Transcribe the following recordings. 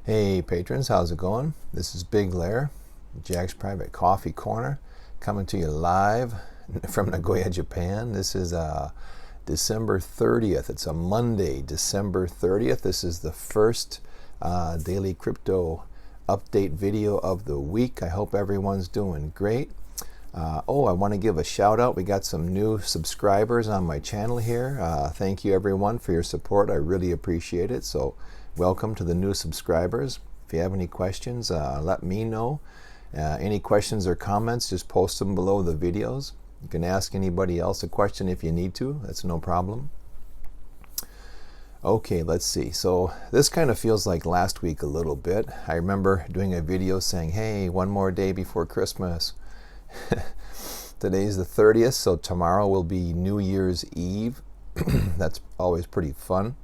Hey patrons, how's it going? This is Big Lair, Jack's Private Coffee Corner, coming to you live from Nagoya, Japan. This is December 30th. It's a Monday, December 30th. This is the first daily crypto update video of the week. I hope everyone's doing great. I want to give a shout out. We got some new subscribers on my channel here. Thank you everyone for your support. I really appreciate it. So welcome to the new subscribers. If you have any questions, let me know. Any questions or comments, just post them below the videos. You can ask anybody else a question if you need to. That's no problem. Okay, let's see. So this kind of feels like last week a little bit. I remember doing a video saying, hey, one more day before Christmas. Today's the 30th, so tomorrow will be New Year's Eve. That's always pretty fun.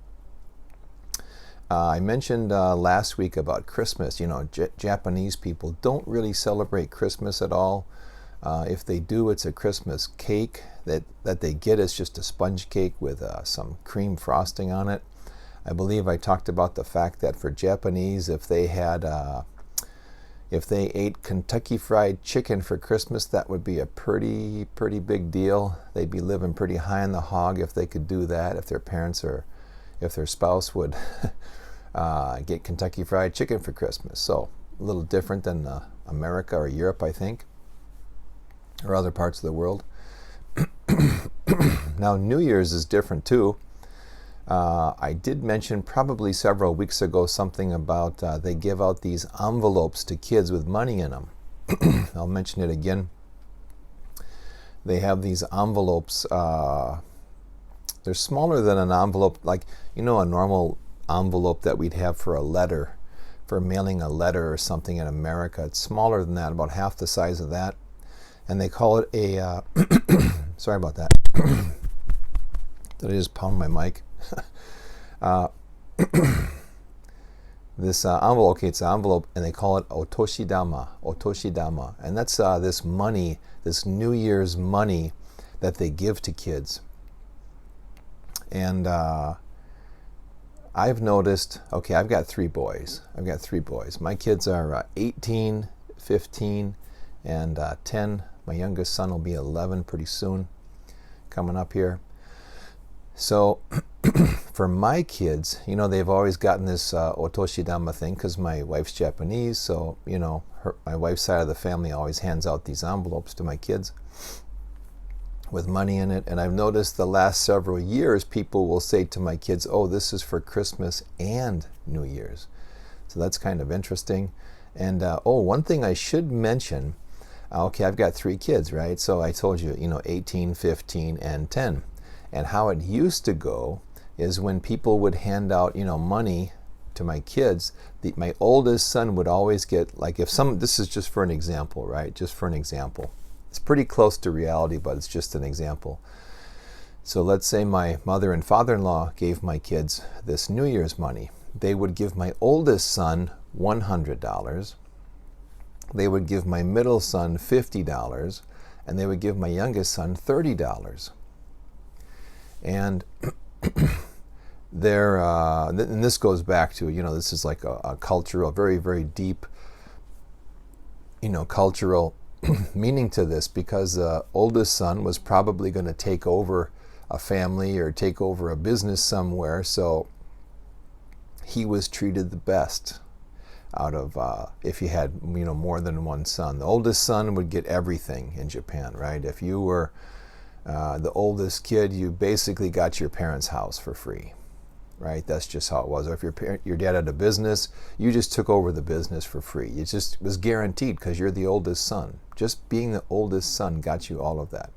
I mentioned last week about Christmas. You know, Japanese people don't really celebrate Christmas at all. If they do, it's a Christmas cake that they get. Is just a sponge cake with some cream frosting on it. I believe I talked about the fact that for Japanese, if they ate Kentucky Fried Chicken for Christmas, that would be a pretty big deal. They'd be living pretty high on the hog if they could do that, if their parents or if their spouse would get Kentucky Fried Chicken for Christmas. So a little different than America or Europe, I think, or other parts of the world. Now, New Year's is different too. I did mention probably several weeks ago something about they give out these envelopes to kids with money in them. I'll mention it again. They have these envelopes. They're smaller than an envelope, like, you know, a normal envelope that we'd have for a letter, for mailing a letter or something in America. It's smaller than that, about half the size of that. And they call it a, sorry about that. Did I just pound my mic? This envelope, okay, it's an envelope, and they call it otoshidama, and that's this money, this New Year's money that they give to kids. And I've noticed, okay, I've got three boys. My kids are 18, 15, and 10. My youngest son will be 11 pretty soon, coming up here. So for my kids, you know, they've always gotten this otoshidama thing because my wife's Japanese. So, you know, my wife's side of the family always hands out these envelopes to my kids with money in it. And I've noticed the last several years, people will say to my kids, oh, this is for Christmas and New Year's. So that's kind of interesting. And one thing I should mention, okay, I've got three kids, right? So I told you, you know, 18, 15, and 10. And how it used to go is when people would hand out, you know, money to my kids, my oldest son would always get, like, this is just for an example, right? Just for an example. It's pretty close to reality, but it's just an example. So let's say my mother and father-in-law gave my kids this New Year's money. They would give my oldest son $100. They would give my middle son $50, and they would give my youngest son $30. And and this goes back to, you know, this is like a cultural, very deep, you know, cultural meaning to this, because the oldest son was probably going to take over a family or take over a business somewhere, so he was treated the best out of if you had, you know, more than one son. The oldest son would get everything in Japan, right? If you were the oldest kid, you basically got your parents' house for free, right? That's just how it was. Or if your dad had a business, you just took over the business for free. It just was guaranteed because you're the oldest son. Just being the oldest son got you all of that.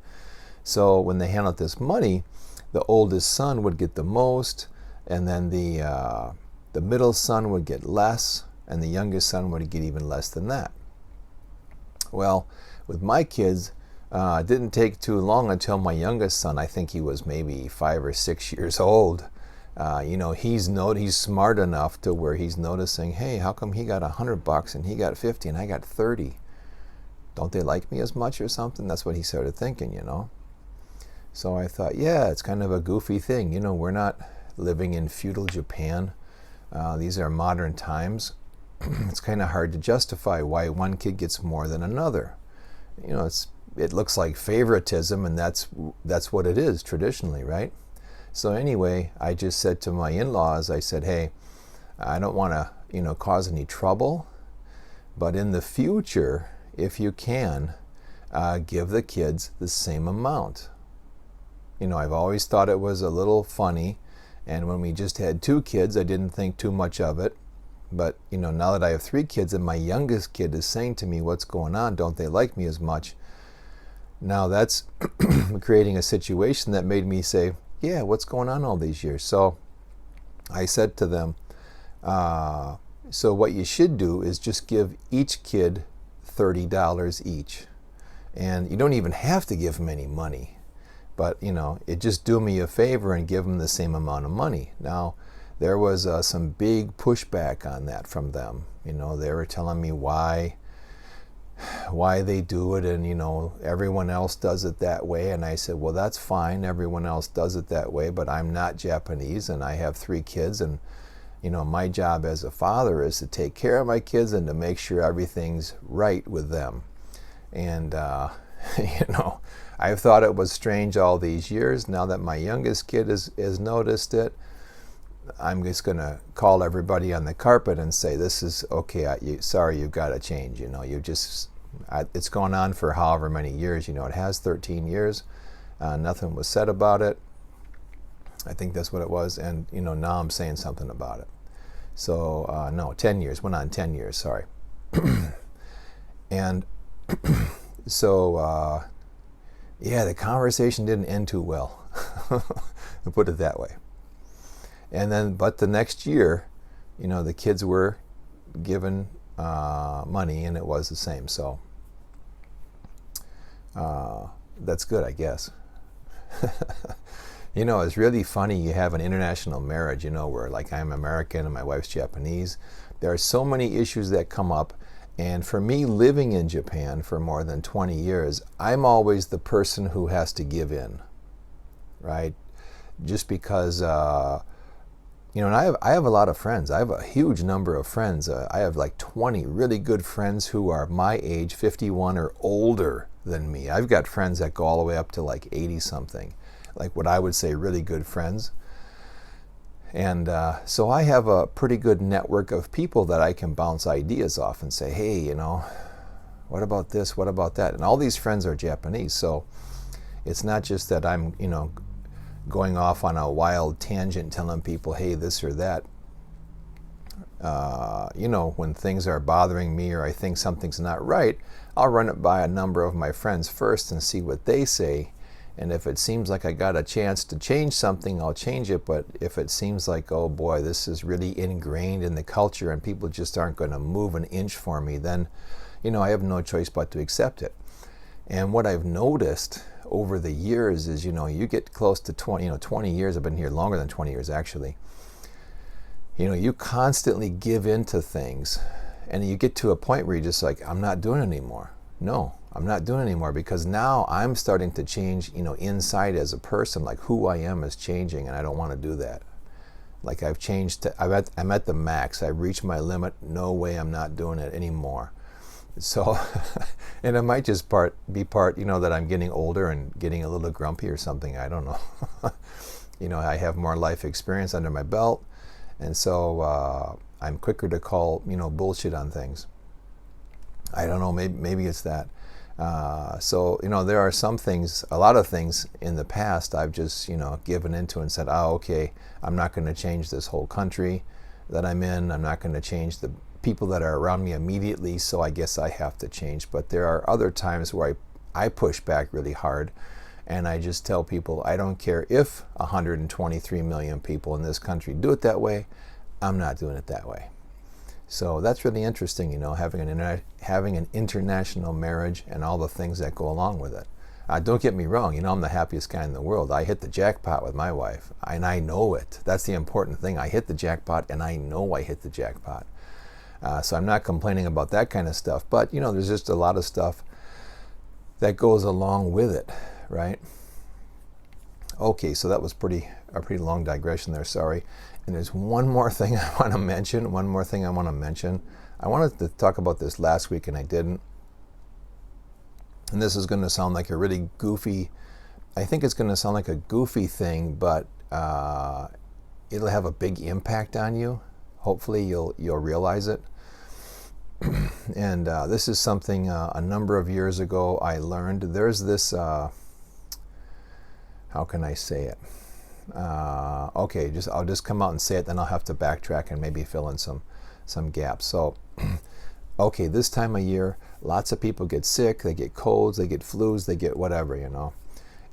So when they hand out this money, the oldest son would get the most, and then the middle son would get less, and the youngest son would get even less than that. Well, with my kids, it didn't take too long until my youngest son, I think he was maybe 5 or 6 years old, you know, he's smart enough to where he's noticing, hey, how come he got $100 and he got 50 and I got 30? Don't they like me as much or something? That's what he started thinking, you know. So I thought, yeah, it's kind of a goofy thing. You know, we're not living in feudal Japan. These are modern times. it's kind of hard to justify why one kid gets more than another. It looks like favoritism, and that's what it is traditionally, right? So anyway, I just said to my in-laws, I said, hey, I don't want to, cause any trouble, but in the future, if you can, give the kids the same amount. I've always thought it was a little funny, and when we just had 2 kids, I didn't think too much of it. But, now that I have 3 kids and my youngest kid is saying to me, what's going on? Don't they like me as much? Now that's creating a situation that made me say, yeah, what's going on all these years? So I said to them, so what you should do is just give each kid $30 each. And you don't even have to give them any money. But, it just do me a favor and give them the same amount of money. Now, there was some big pushback on that from them. They were telling me why they do it, and everyone else does it that way. And I said, well, that's fine, everyone else does it that way, but I'm not Japanese and I have 3 kids, and my job as a father is to take care of my kids and to make sure everything's right with them. And I've thought it was strange all these years. Now that my youngest kid has noticed it, I'm just going to call everybody on the carpet and say, this is okay, sorry, you've got to change. It's gone on for however many years. It has 13 years. Nothing was said about it. I think that's what it was. And, now I'm saying something about it. So, no, 10 years. Went on 10 years, sorry. And so, yeah, the conversation didn't end too well. To put it that way. And then, but the next year, the kids were given money, and it was the same. So that's good, I guess. It's really funny. You have an international marriage, where like I'm American and my wife's Japanese. There are so many issues that come up. And for me, living in Japan for more than 20 years, I'm always the person who has to give in, right? Just because, and I have a lot of friends. I have a huge number of friends. I have like 20 really good friends who are my age, 51 or older than me. I've got friends that go all the way up to like 80 something, like what I would say really good friends. And so I have a pretty good network of people that I can bounce ideas off and say, hey, what about this? What about that? And all these friends are Japanese. So it's not just that I'm, going off on a wild tangent telling people, hey, this or that. When things are bothering me or I think something's not right, I'll run it by a number of my friends first and see what they say. And if it seems like I got a chance to change something, I'll change it. But if it seems like, oh boy, this is really ingrained in the culture and people just aren't going to move an inch for me, then, I have no choice but to accept it. And what I've noticed over the years is, you get close to 20 years, I've been here longer than 20 years actually. You constantly give in to things and you get to a point where you're just like, I'm not doing it anymore. No, I'm not doing it anymore because now I'm starting to change, inside as a person, like who I am is changing, and I don't want to do that. Like I've changed, I'm at the max. I've reached my limit. No way, I'm not doing it anymore. So, and it might just be part, that I'm getting older and getting a little grumpy or something. I don't know. I have more life experience under my belt, and so I'm quicker to call, bullshit on things. I don't know. Maybe it's that. So there are some things, a lot of things in the past I've just given into and said, oh, okay, I'm not going to change this whole country that I'm in. I'm not going to change the people that are around me immediately, so I guess I have to change. But there are other times where I push back really hard, and I just tell people, I don't care if 123 million people in this country do it that way, I'm not doing it that way. So that's really interesting, having an international marriage and all the things that go along with it. Don't get me wrong, I'm the happiest guy in the world. I hit the jackpot with my wife, and I know it. That's the important thing. I hit the jackpot, and I know I hit the jackpot. So I'm not complaining about that kind of stuff. But, there's just a lot of stuff that goes along with it, right? Okay, so that was a pretty long digression there, sorry. And there's one more thing I want to mention. I wanted to talk about this last week and I didn't. And this is going to sound like a really goofy, I think it's going to sound like a goofy thing, but it'll have a big impact on you. Hopefully you'll realize it. And this is something a number of years ago I learned. There's this, how can I say it? Okay, I'll just come out and say it, then I'll have to backtrack and maybe fill in some gaps. So, okay, this time of year, lots of people get sick, they get colds, they get flus, they get whatever, you know.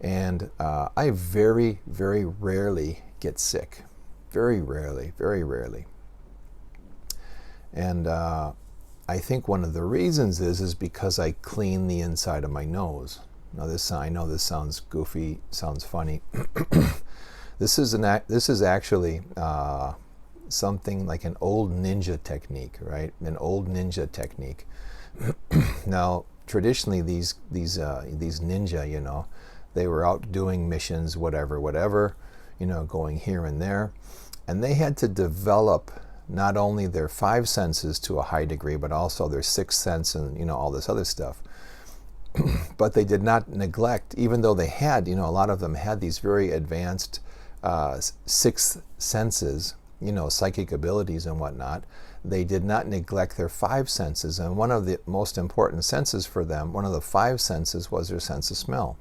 And I very, very rarely get sick. Very rarely, very rarely. And I think one of the reasons is because I clean the inside of my nose. Now I know this sounds goofy, sounds funny. This is actually something like an old ninja technique, right? An old ninja technique. Now, traditionally, these ninja, you know, they were out doing missions, whatever, you know, going here and there, and they had to develop not only their five senses to a high degree, but also their sixth sense and, you know, all this other stuff. But they did not neglect, even though they had, you know, a lot of them had these very advanced sixth senses, you know, psychic abilities and whatnot. They did not neglect their five senses. And one of the most important senses for them, one of the five senses, was their sense of smell.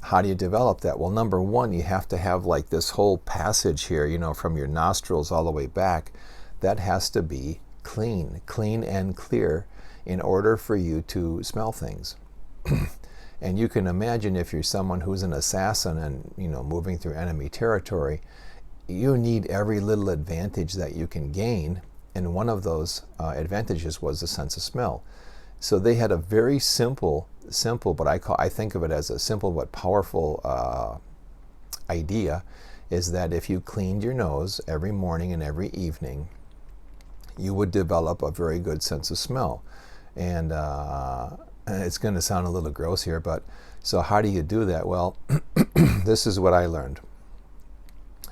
How do you develop that? Well, number one, you have to have like this whole passage here, you know, from your nostrils all the way back. That has to be clean and clear in order for you to smell things. And you can imagine if you're someone who's an assassin and, you know, moving through enemy territory, you need every little advantage that you can gain. And one of those advantages was the sense of smell. So they had a very simple, but I think of it as a simple but powerful idea, is that if you cleaned your nose every morning and every evening, you would develop a very good sense of smell. And it's going to sound a little gross here, but so how do you do that? Well, this is what I learned.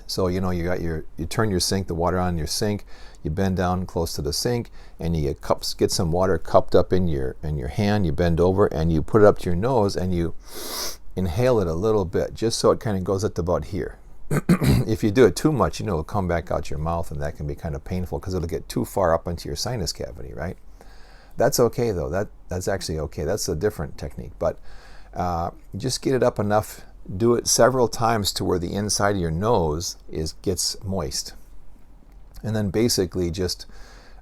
So, you know, you turn your sink, the water on your sink, you bend down close to the sink, and you get some water cupped up in your hand, you bend over, and you put it up to your nose, and you inhale it a little bit, just so it kind of goes up to about here. If you do it too much, you know, it'll come back out your mouth, and that can be kind of painful because it'll get too far up into your sinus cavity, right? That's okay, though. That's actually okay. That's a different technique. But just get it up enough. Do it several times to where the inside of your nose gets moist. And then basically just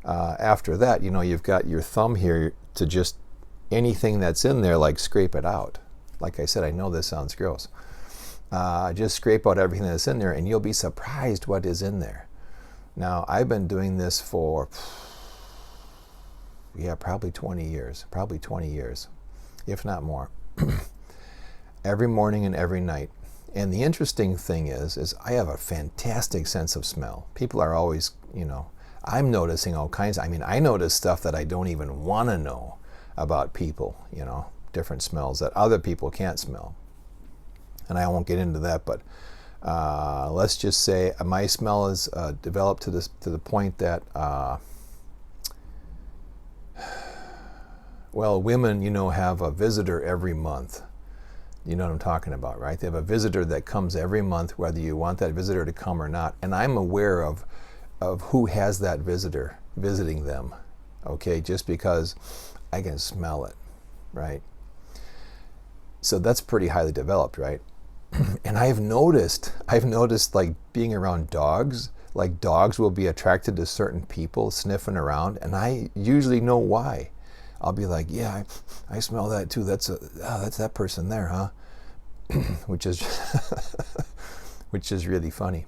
after that, you know, you've got your thumb here to just anything that's in there, like scrape it out. Like I said, I know this sounds gross. Just scrape out everything that's in there, and you'll be surprised what is in there. Now, I've been doing this for... yeah, probably 20 years, if not more. Every morning and every night. And the interesting thing is I have a fantastic sense of smell. People are always, you know, I'm noticing all kinds. I mean, I notice stuff that I don't even want to know about people, you know, different smells that other people can't smell. And I won't get into that, but let's just say my smell is developed to the point that well, women, you know, have a visitor every month. You know what I'm talking about, right? They have a visitor that comes every month, whether you want that visitor to come or not. And I'm aware of who has that visitor visiting them, okay? Just because I can smell it, right? So that's pretty highly developed, right? And I've noticed like being around dogs, like dogs will be attracted to certain people sniffing around, and I usually know why. I'll be like, yeah, I smell that too. That's that person there, huh? which is really funny.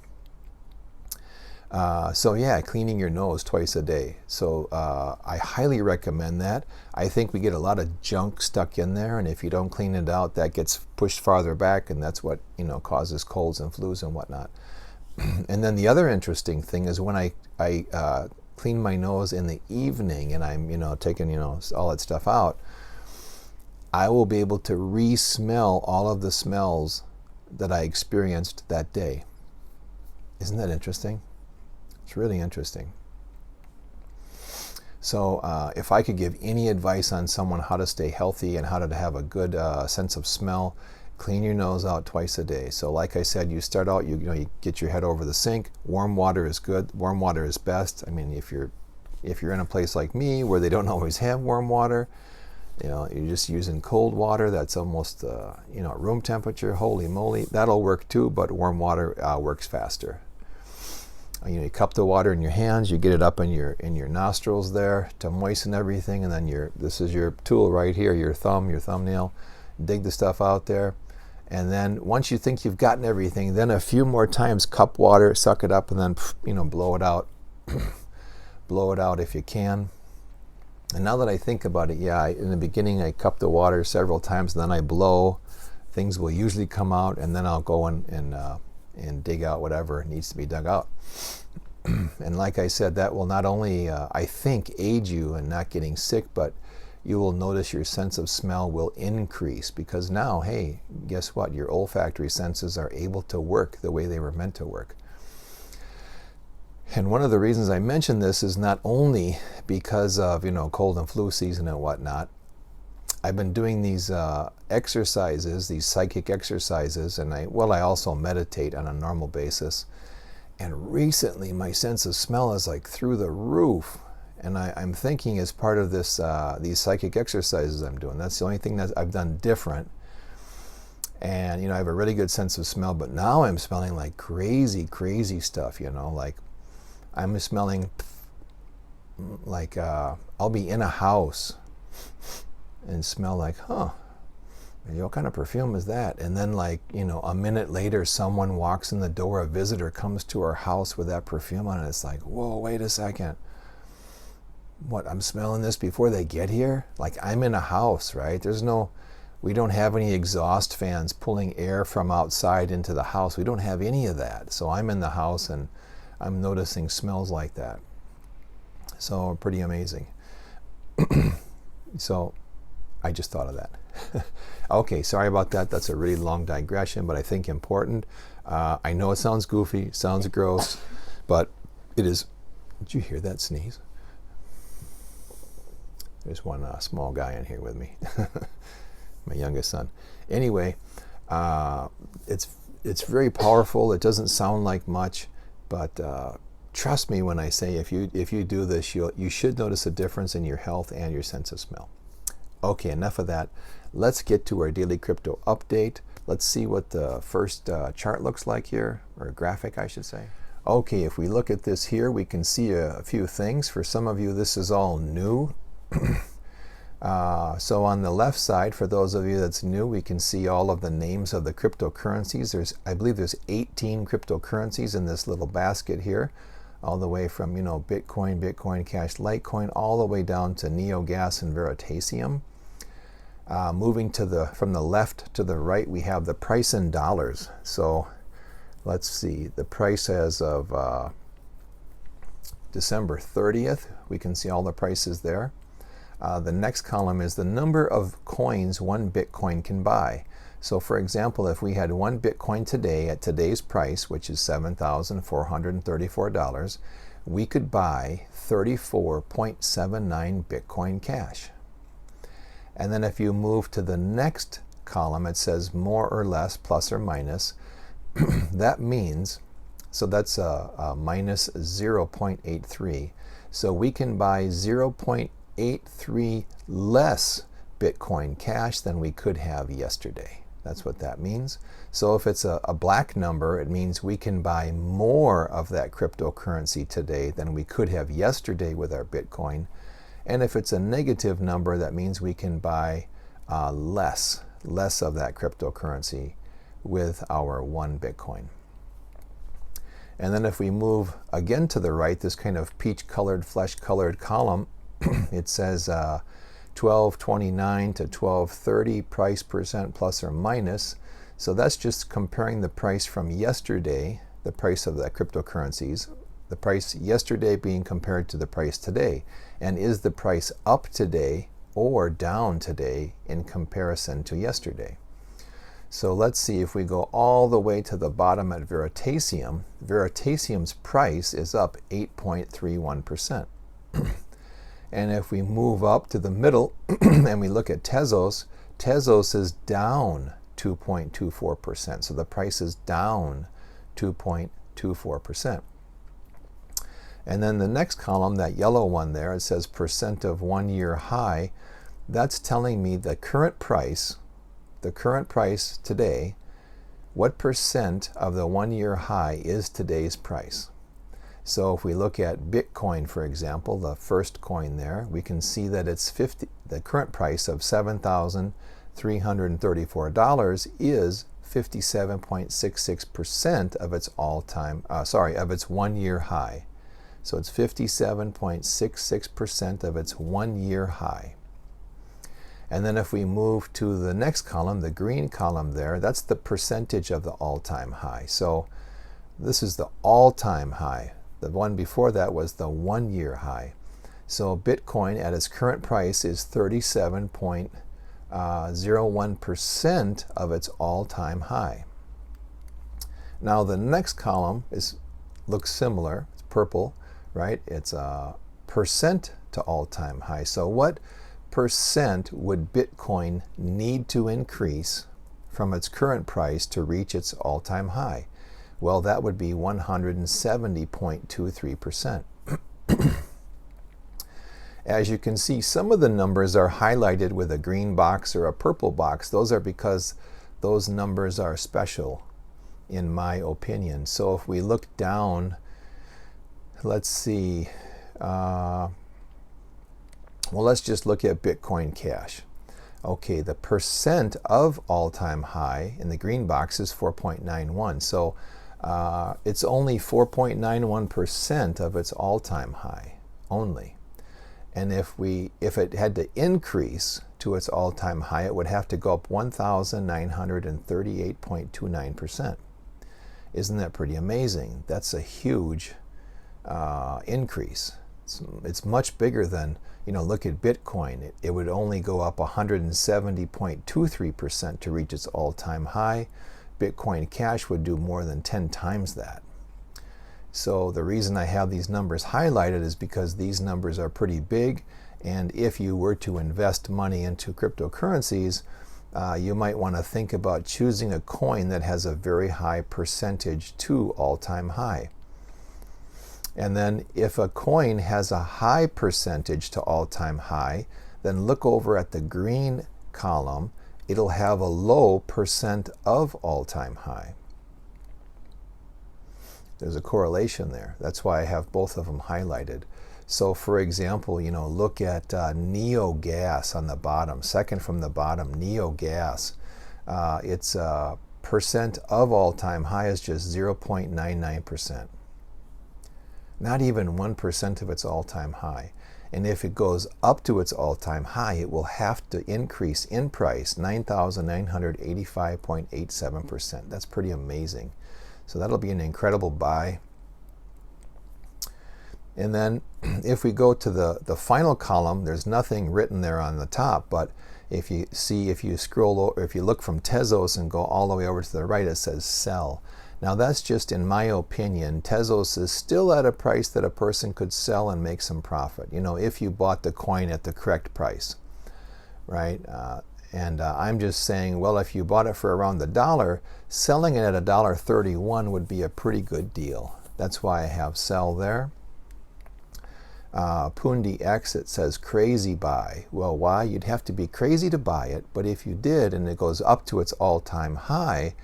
So yeah, cleaning your nose twice a day. So I highly recommend that. I think we get a lot of junk stuck in there, and if you don't clean it out, that gets pushed farther back, and that's what, you know, causes colds and flus and whatnot. And then the other interesting thing is when I clean my nose in the evening and I'm, you know, taking, you know, all that stuff out, I will be able to re-smell all of the smells that I experienced that day. Isn't that interesting? It's really interesting. So if I could give any advice on someone how to stay healthy and how to have a good sense of smell, clean your nose out twice a day. So like I said, you start out, you get your head over the sink. Warm water is good. Warm water is best. I mean, if you're in a place like me where they don't always have warm water, you're just using cold water that's almost room temperature. Holy moly, that'll work too. But warm water works faster. You cup the water in your hands, you get it up in your nostrils there to moisten everything, and then this is your tool right here, your thumbnail. Dig the stuff out there. And then once you think you've gotten everything, then a few more times cup water, suck it up, and then blow it out. Blow it out if you can. And now that I think about it, in the beginning I cup the water several times, and then I blow. Things will usually come out, and then I'll go and dig out whatever needs to be dug out. And like I said, that will not only, I think, aid you in not getting sick, but you will notice your sense of smell will increase, because now, hey, guess what? Your olfactory senses are able to work the way they were meant to work. And one of the reasons I mention this is not only because of, cold and flu season and whatnot. I've been doing these exercises, these psychic exercises, and I also meditate on a normal basis. And recently my sense of smell is like through the roof. And I'm thinking as part of this these psychic exercises I'm doing, that's the only thing that I've done different. And I have a really good sense of smell, but now I'm smelling like crazy stuff, like I'm smelling like I'll be in a house and smell like, what kind of perfume is that? And then a minute later someone walks in the door, a visitor comes to our house with that perfume on it. It's like, whoa, wait a second. What, I'm smelling this before they get here? Like I'm in a house, right? We don't have any exhaust fans pulling air from outside into the house. We don't have any of that. So I'm in the house and I'm noticing smells like that. So pretty amazing. So I just thought of that. Okay, sorry about that. That's a really long digression, but I think important. I know it sounds goofy, sounds gross, but it is. Did you hear that sneeze? There's one small guy in here with me, my youngest son. Anyway, it's very powerful. It doesn't sound like much, but trust me when I say if you do this, you should notice a difference in your health and your sense of smell. Okay, enough of that. Let's get to our daily crypto update. Let's see what the first chart looks like here, or graphic, I should say. Okay, if we look at this here, we can see a few things. For some of you, this is all new. So on the left side, for those of you that's new, we can see all of the names of the cryptocurrencies. I believe there's 18 cryptocurrencies in this little basket here, all the way from Bitcoin Cash, Litecoin, all the way down to NeoGas and Veritasium. Moving from the left to the right, we have the price in dollars. So let's see, the price as of December 30th, we can see all the prices there. The next column is the number of coins one Bitcoin can buy. So for example, if we had one Bitcoin today at today's price, which is $7,434, we could buy 34.79 Bitcoin Cash. And then if you move to the next column, it says more or less, plus or minus. That means, so that's a minus 0.83. So we can buy 0.83 less Bitcoin Cash than we could have yesterday. That's what that means. So if it's a black number, it means we can buy more of that cryptocurrency today than we could have yesterday with our Bitcoin. And if it's a negative number, that means we can buy less of that cryptocurrency with our one Bitcoin. And then if we move again to the right, this kind of peach-colored, flesh-colored column, it says 1229 to 1230 price percent plus or minus. So that's just comparing the price from yesterday, the price of the cryptocurrencies, the price yesterday being compared to the price today. And is the price up today or down today in comparison to yesterday? So let's see, if we go all the way to the bottom at Veritasium's price is up 8.31%. And if we move up to the middle and we look at Tezos, Tezos is down 2.24%. So the price is down 2.24%. And then the next column, that yellow one there, it says percent of 1 year high. That's telling me the current price today, what percent of the 1 year high is today's price. So if we look at Bitcoin, for example, the first coin there, we can see that it's the current price of $7,334 is 57.66% of its of its 1 year high. So it's 57.66% of its 1 year high. And then if we move to the next column, the green column there, that's the percentage of the all-time high. So this is the all-time high. The one before that was the 1 year high. So Bitcoin at its current price is 37.01% of its all-time high. Now the next column looks similar. It's purple, right? It's a percent to all-time high. So what percent would Bitcoin need to increase from its current price to reach its all-time high? Well, that would be 170.23%. As you can see, some of the numbers are highlighted with a green box or a purple box. Those are because those numbers are special, in my opinion. So if we look down, let's see, well, let's just look at Bitcoin Cash. Okay, the percent of all-time high in the green box is 4.91. So it's only 4.91% of its all-time high, only. And if it had to increase to its all-time high, it would have to go up 1,938.29%. Isn't that pretty amazing? That's a huge increase. It's much bigger than, look at Bitcoin. It would only go up 170.23% to reach its all-time high. Bitcoin Cash would do more than 10 times that. So the reason I have these numbers highlighted is because these numbers are pretty big, and if you were to invest money into cryptocurrencies, you might want to think about choosing a coin that has a very high percentage to all-time high. And then if a coin has a high percentage to all-time high, then look over at the green column. It'll have a low percent of all-time high. There's a correlation there. That's why I have both of them highlighted. So for example, look at NeoGas on the bottom, second from the bottom, NeoGas. Its percent of all-time high is just 0.99%. Not even 1% of its all-time high. And if it goes up to its all-time high, it will have to increase in price 9,985.87%. That's pretty amazing. So that'll be an incredible buy. And then if we go to the final column, there's nothing written there on the top, but if you scroll over, if you look from Tezos and go all the way over to the right, it says sell. Now that's just in my opinion. Tezos is still at a price that a person could sell and make some profit. If you bought the coin at the correct price, right? And I'm just saying, well, if you bought it for around the $1, selling it at $1.31 would be a pretty good deal. That's why I have sell there. Pundi X, it says crazy buy. Well, why? You'd have to be crazy to buy it, but if you did and it goes up to its all-time high,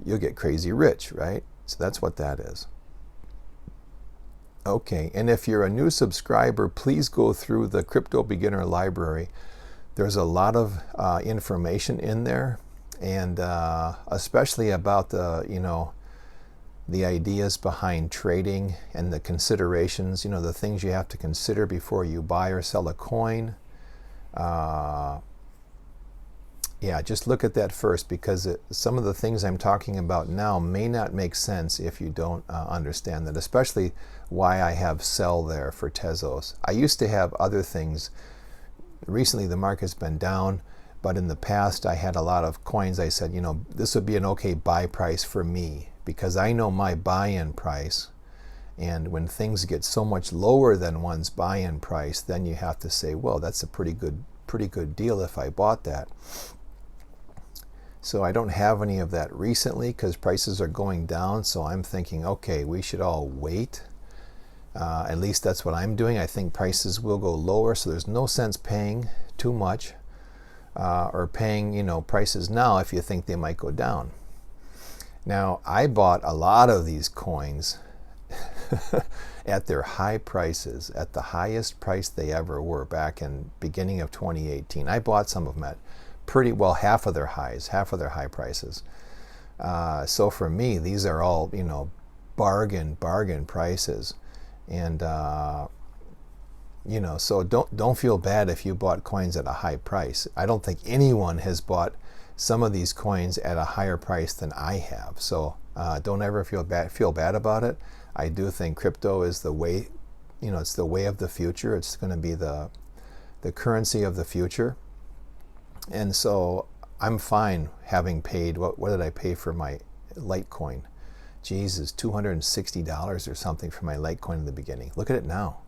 you'll get crazy rich, right? So that's what that is. Okay, and if you're a new subscriber, please go through the Crypto Beginner Library. There's a lot of information in there, and especially about the ideas behind trading and the considerations, the things you have to consider before you buy or sell a coin. Yeah, just look at that first, because some of the things I'm talking about now may not make sense if you don't understand that, especially why I have sell there for Tezos. I used to have other things. Recently the market's been down, but in the past I had a lot of coins. I said, this would be an okay buy price for me, because I know my buy-in price And when things get so much lower than one's buy-in price, then you have to say, well, that's a pretty good deal if I bought that. So I don't have any of that recently because prices are going down. So I'm thinking, okay, we should all wait. At least that's what I'm doing. I think prices will go lower, so there's no sense paying too much or paying, prices now if you think they might go down. Now, I bought a lot of these coins at their high prices, at the highest price they ever were back in beginning of 2018. I bought some of them at pretty well half of their high prices. So for me, these are all, bargain prices. And, so don't feel bad if you bought coins at a high price. I don't think anyone has bought some of these coins at a higher price than I have. So don't ever feel bad about it. I do think crypto is the way, it's the way of the future. It's going to be the currency of the future. And so I'm fine having paid, what did I pay for my Litecoin? Jesus, $260 or something for my Litecoin in the beginning. Look at it now.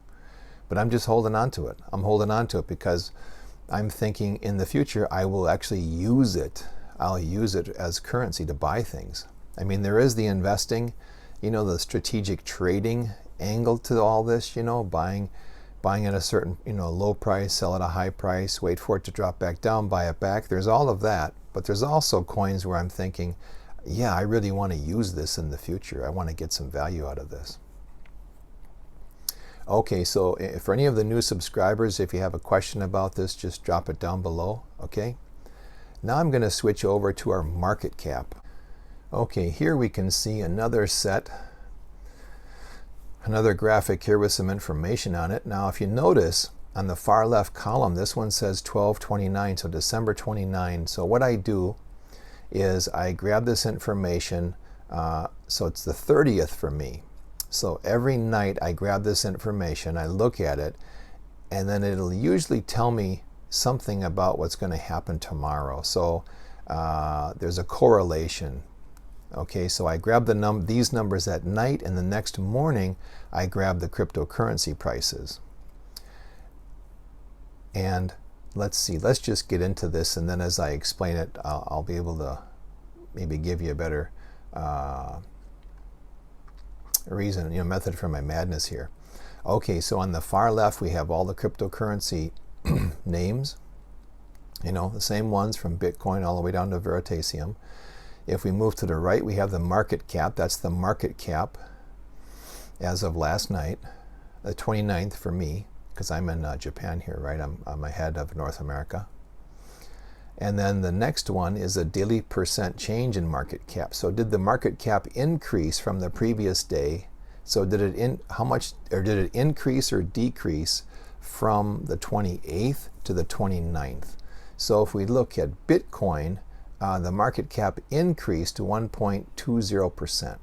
But I'm just holding on to it. I'm holding on to it because I'm thinking in the future I will actually use it. I'll use it as currency to buy things. I mean, there is the investing, the strategic trading angle to all this, buying at a certain, low price, sell at a high price, wait for it to drop back down, buy it back. There's all of that. But there's also coins where I'm thinking, yeah, I really want to use this in the future. I want to get some value out of this. Okay, so for any of the new subscribers, if you have a question about this, just drop it down below, okay? Now I'm going to switch over to our market cap. Okay, here we can see another graphic here with some information on it. Now, if you notice on the far left column, this one says 12/29, so December 29. So what I do is I grab this information, so it's the 30th for me. So every night I grab this information, I look at it, and then it'll usually tell me something about what's going to happen tomorrow. So there's a correlation. Okay, so I grab these numbers at night, and the next morning I grab the cryptocurrency prices. And let's just get into this, and then as I explain it, I'll be able to maybe give you a better reason, method for my madness here. Okay, so on the far left we have all the cryptocurrency names, the same ones from Bitcoin all the way down to Veritasium. If we move to the right, we have the market cap. That's the market cap as of last night, the 29th for me, because I'm in Japan here, right? I'm ahead of North America. And then the next one is a daily percent change in market cap. So did the market cap increase from the previous day? So did it increase or decrease from the 28th to the 29th? So if we look at Bitcoin, the market cap increased to 1.20%.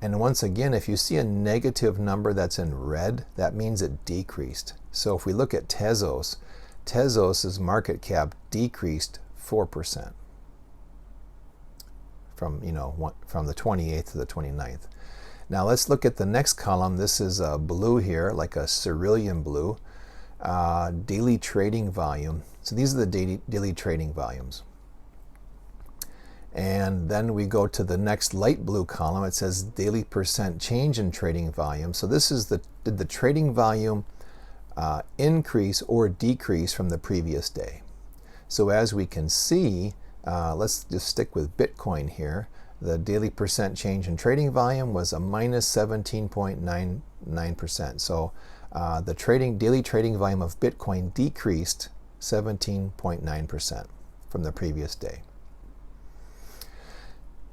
And once again, if you see a negative number that's in red, that means it decreased. So if we look at Tezos's market cap decreased 4% from the 28th to the 29th. Now let's look at the next column. This is blue here, like a cerulean blue, daily trading volume. So these are the daily trading volumes. And then we go to the next light blue column. It says daily percent change in trading volume. So this is did the trading volume increase or decrease from the previous day? So as we can see, let's just stick with Bitcoin here. The daily percent change in trading volume was a minus 17.99%. So the daily trading volume of Bitcoin decreased 17.9% from the previous day.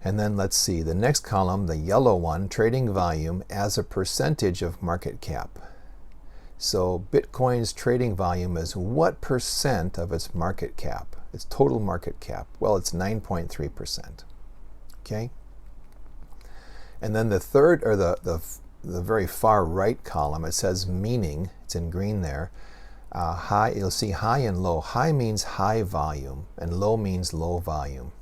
And then let's see, the next column, the yellow one, trading volume as a percentage of market cap. So Bitcoin's trading volume is what percent of its market cap, its total market cap? Well, it's 9.3%. Okay? And then the third, or the very far right column, it says meaning, it's in green there. High, you'll see high and low. High means high volume, and low means low volume.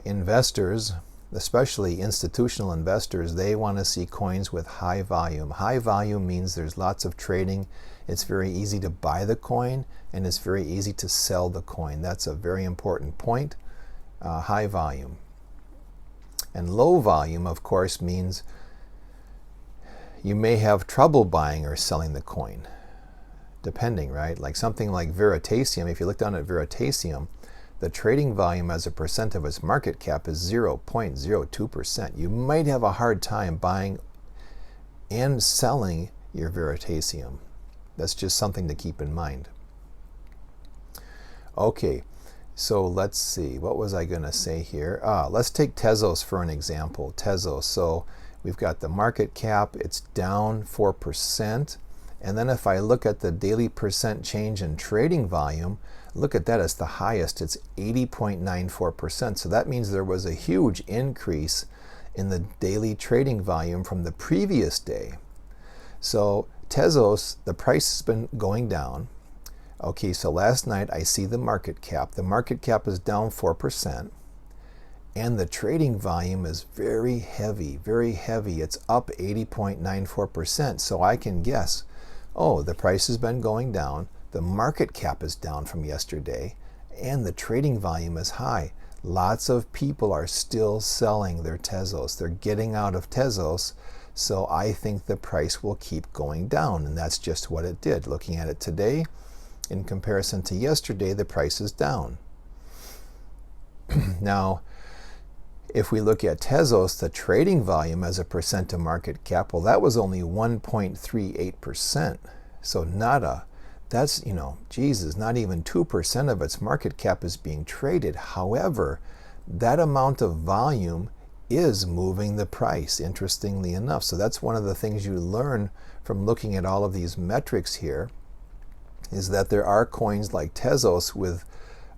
Investors, especially institutional investors, they want to see coins with high volume. High volume means there's lots of trading. It's very easy to buy the coin, and it's very easy to sell the coin. That's a very important point. High volume. And low volume, of course, means you may have trouble buying or selling the coin, depending, right? Like something like Veritasium, if you look down at Veritasium, the trading volume as a percent of its market cap is 0.02%. You might have a hard time buying and selling your Veritasium. That's just something to keep in mind. Okay, so let's see. What was I going to say here? Let's take Tezos for an example. Tezos. So we've got the market cap. It's down 4%. And then if I look at the daily percent change in trading volume, look at that, it's the highest. It's 80.94%. So that means there was a huge increase in the daily trading volume from the previous day. So Tezos, the price has been going down. Okay, so last night I see the market cap. The market cap is down 4%. And the trading volume is very heavy, very heavy. It's up 80.94%. So I can guess, oh, the price has been going down. The market cap is down from yesterday, and the trading volume is high. Lots of people are still selling their Tezos. They're getting out of Tezos, so I think the price will keep going down, and that's just what it did. Looking at it today, in comparison to yesterday, the price is down. Now, if we look at Tezos, the trading volume as a percent of market cap, well, that was only 1.38%. So that's, Jesus, not even 2% of its market cap is being traded. However, that amount of volume is moving the price, interestingly enough. So that's one of the things you learn from looking at all of these metrics here, is that there are coins like Tezos with,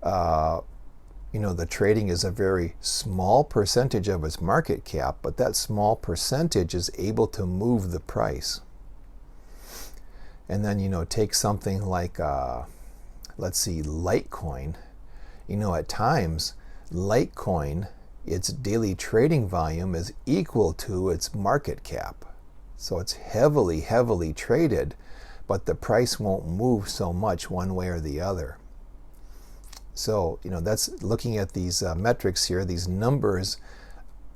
the trading is a very small percentage of its market cap, but that small percentage is able to move the price. And then, take something like, let's see, Litecoin. At times, Litecoin, its daily trading volume is equal to its market cap. So it's heavily, heavily traded, but the price won't move so much one way or the other. So, that's looking at these metrics here, these numbers.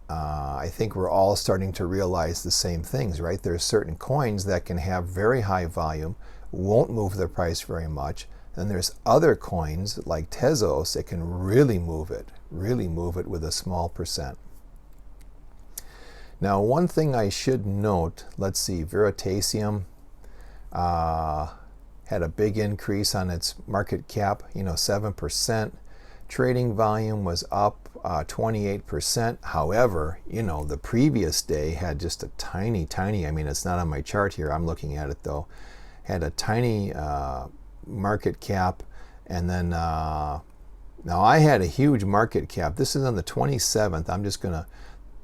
I think we're all starting to realize the same things, right? There are certain coins that can have very high volume, won't move the price very much. And there's other coins like Tezos that can really move it with a small percent. Now, one thing I should note, let's see, Veritasium had a big increase on its market cap, 7%. Trading volume was up 28%. However, the previous day had just a tiny, it's not on my chart here, I'm looking at it though, had a tiny market cap. And then, now I had a huge market cap. This is on the 27th.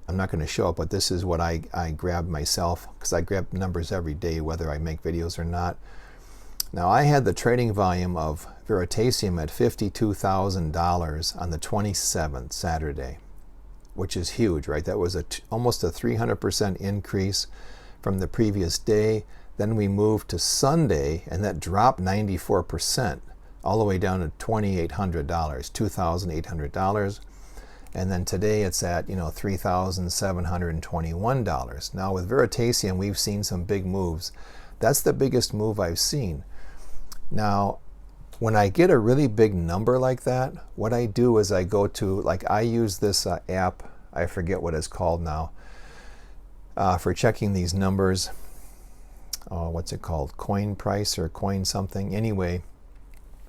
I'm not going to show it, but this is what I grabbed myself, because I grab numbers every day, whether I make videos or not. Now, I had the trading volume of Veritasium at $52,000 on the 27th, Saturday, which is huge, right? That was almost a 300% increase from the previous day. Then we moved to Sunday, and that dropped 94%, all the way down to $2,800, $2,800. And then today it's at, $3,721. Now, with Veritasium, we've seen some big moves. That's the biggest move I've seen. Now, when I get a really big number like that, what I do is I go to, I use this app, I forget what it's called now, for checking these numbers. What's it called? Coin Price or Coin something. Anyway,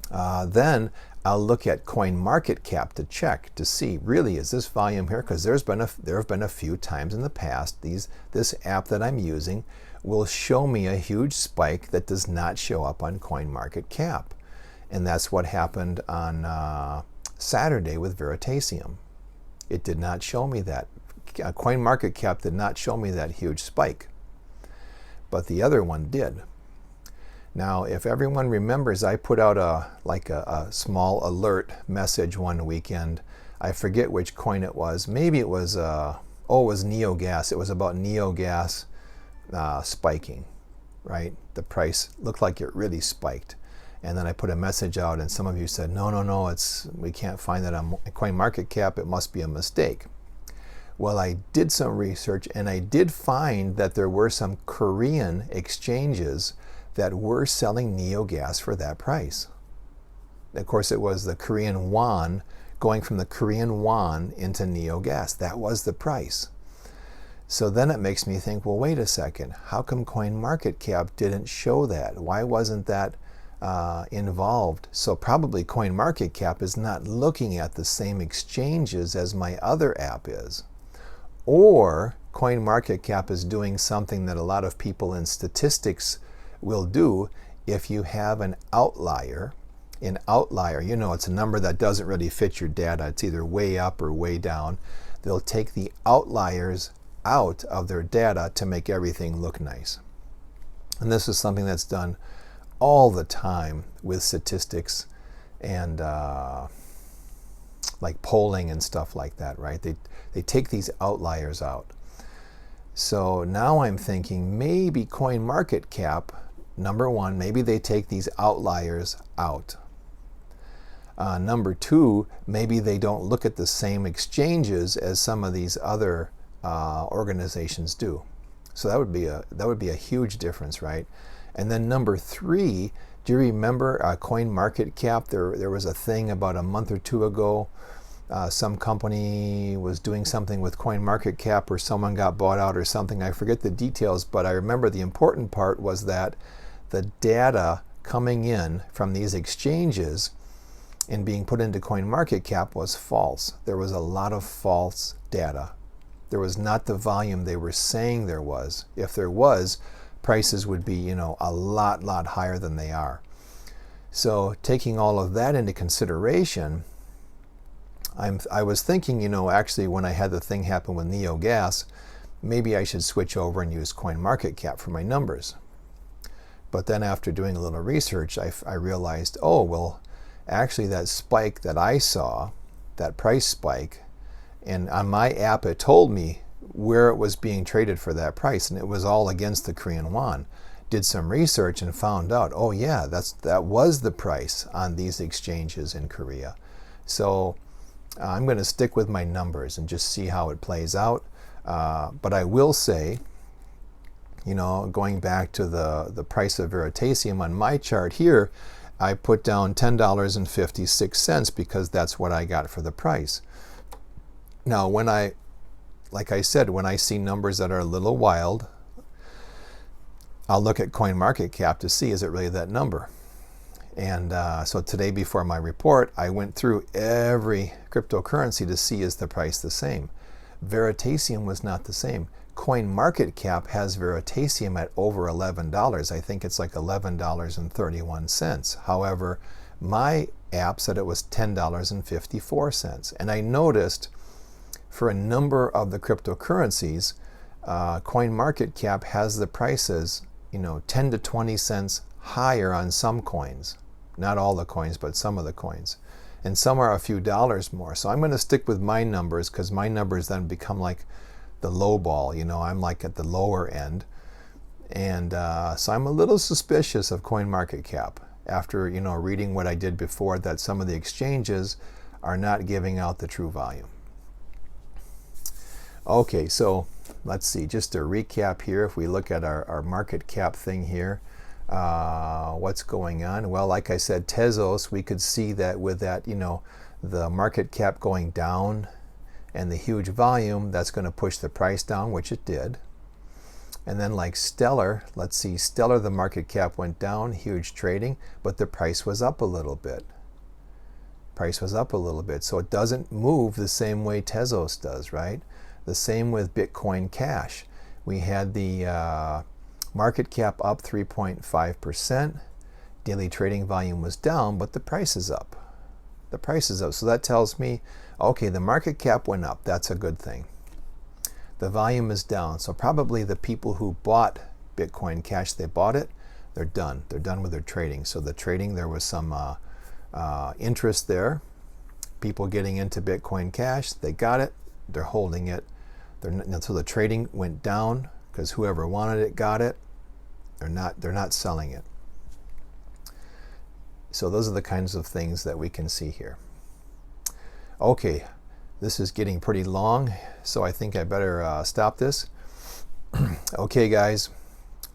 then I'll look at Coin Market Cap to check to see, really, is this volume here? Because there have been a few times in the past, this app that I'm using will show me a huge spike that does not show up on CoinMarketCap. And that's what happened on Saturday with Veritasium. It did not show me that. CoinMarketCap did not show me that huge spike, but the other one did. Now, if everyone remembers, I put out a small alert message one weekend I forget which coin it was. Maybe it was, it was NeoGas. It was about NeoGas spiking, right? The price looked like it really spiked. And then I put a message out, and some of you said, no, we can't find that on CoinMarketCap. It must be a mistake. Well, I did some research, and I did find that there were some Korean exchanges that were selling NeoGas for that price. Of course, it was the Korean won, going from the Korean won into NeoGas. That was the price. So then it makes me think, well, wait a second. How come CoinMarketCap didn't show that? Why wasn't that involved? So probably CoinMarketCap is not looking at the same exchanges as my other app is. Or CoinMarketCap is doing something that a lot of people in statistics will do. If you have an outlier, it's a number that doesn't really fit your data. It's either way up or way down. They'll take the outliers out of their data to make everything look nice. And this is something that's done all the time with statistics and like polling and stuff like that, right? They take these outliers out. So now I'm thinking maybe CoinMarketCap, number one, maybe they take these outliers out. Number two, maybe they don't look at the same exchanges as some of these other organizations do. So that would be a huge difference, right? And then number three, do you remember CoinMarketCap? There was a thing about a month or two ago. Some company was doing something with CoinMarketCap, or someone got bought out or something. I forget the details, but I remember the important part was that the data coming in from these exchanges and being put into CoinMarketCap was false. There was a lot of false data. There was not the volume they were saying there was. If there was, prices would be, a lot higher than they are. So taking all of that into consideration, I was thinking, actually when I had the thing happen with NeoGas, maybe I should switch over and use CoinMarketCap for my numbers. But then after doing a little research, I realized, actually that spike that I saw, that price spike, and on my app it told me where it was being traded for that price, and it was all against the Korean won. Did some research and found out, that was the price on these exchanges in Korea. So I'm going to stick with my numbers and just see how it plays out. But I will say, going back to the price of Veritasium on my chart here, I put down $10.56 because that's what I got for the price. Now, like I said, when I see numbers that are a little wild, I'll look at CoinMarketCap to see, is it really that number? And so today before my report, I went through every cryptocurrency to see, is the price the same? Veritasium was not the same. CoinMarketCap has Veritasium at over $11. I think it's like $11.31. However, my app said it was $10.54. And I noticed for a number of the cryptocurrencies, CoinMarketCap has the prices, 10 to 20 cents higher on some coins. Not all the coins, but some of the coins. And some are a few dollars more. So I'm going to stick with my numbers, because my numbers then become like the low ball. I'm like at the lower end. And so I'm a little suspicious of CoinMarketCap after, reading what I did before, that some of the exchanges are not giving out the true volume. Okay, so let's see, just to recap here, if we look at our market cap thing here, what's going on? Well, like I said, Tezos, we could see that with that, the market cap going down and the huge volume, that's going to push the price down, which it did. And then like Stellar, let's see, Stellar, the market cap went down, huge trading, but the price was up a little bit. Price was up a little bit, so it doesn't move the same way Tezos does, right? The same with Bitcoin Cash. We had the market cap up 3.5%. Daily trading volume was down, but the price is up. The price is up. So that tells me, okay, the market cap went up. That's a good thing. The volume is down. So probably the people who bought Bitcoin Cash, they bought it, they're done. They're done with their trading. So the trading, there was some interest there. people getting into Bitcoin Cash. They got it. They're holding it. So the trading went down because whoever wanted it got it. They're not selling it. So those are the kinds of things that we can see here. Okay, this is getting pretty long, so I think I better stop this. Okay, guys,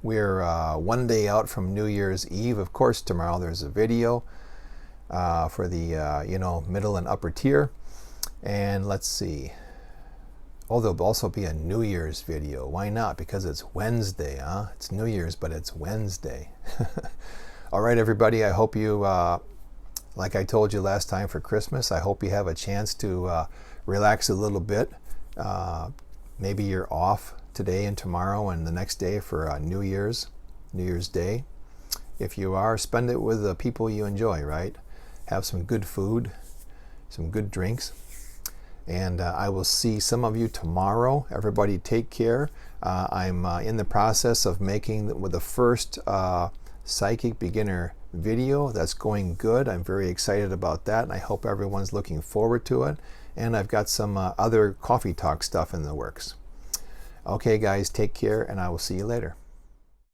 we're one day out from New Year's Eve. Of course, tomorrow there's a video for the middle and upper tier. And let's see. Oh, there'll also be a New Year's video. Why not? Because it's Wednesday, huh? It's New Year's, but it's Wednesday. All right, everybody. I hope you, like I told you last time for Christmas, I hope you have a chance to relax a little bit. Maybe you're off today and tomorrow and the next day for New Year's Day. If you are, spend it with the people you enjoy, right? Have some good food, some good drinks. And I will see some of you tomorrow. Everybody take care. I'm in the process of making the first Psychic Beginner video. That's going good. I'm very excited about that, and I hope everyone's looking forward to it. And I've got some other Coffee Talk stuff in the works. Okay, guys, take care, and I will see you later.